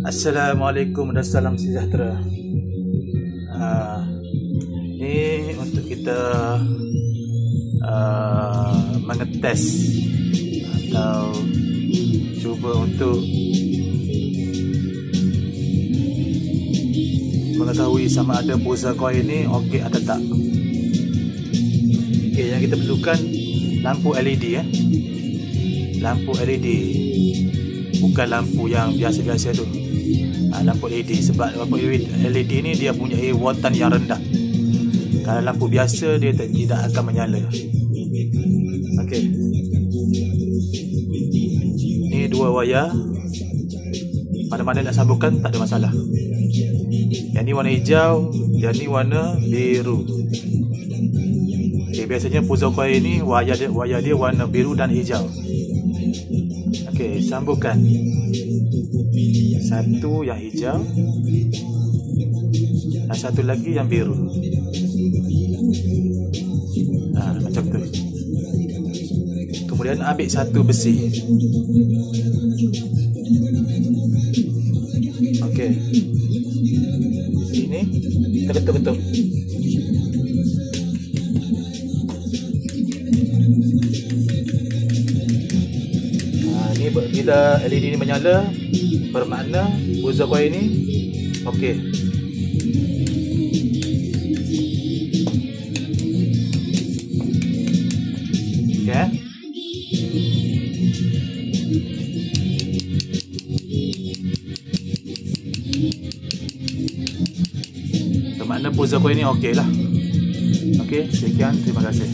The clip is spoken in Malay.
Assalamualaikum dan salam sejahtera. Ini untuk kita mengetes atau cuba untuk mengetahui sama ada pulsa coin ini okey atau tak. Okey, yang kita perlukan lampu LED lampu LED, bukan lampu yang biasa-biasa tu. Lampu LED, sebab lampu LED ni dia punya voltan yang rendah. Kalau lampu biasa dia tidak akan menyala. Okey. Ni dua wayar. Mana-mana nak sambungkan tak ada masalah. Yang ni warna hijau, yang ni warna biru. Okay, biasanya pulsa coin ni wayar dia warna biru dan hijau. Okey, sambungkan. Satu yang hijau dan satu lagi yang biru. Macam tu. Kemudian ambil satu besi. Okey. Ini kita ketuk-ketuk. Ini bila LED ini menyala, bermakna pulsa coin ini okey. Okey. Bermakna pulsa coin ini okey lah. Okey, sekian, terima kasih.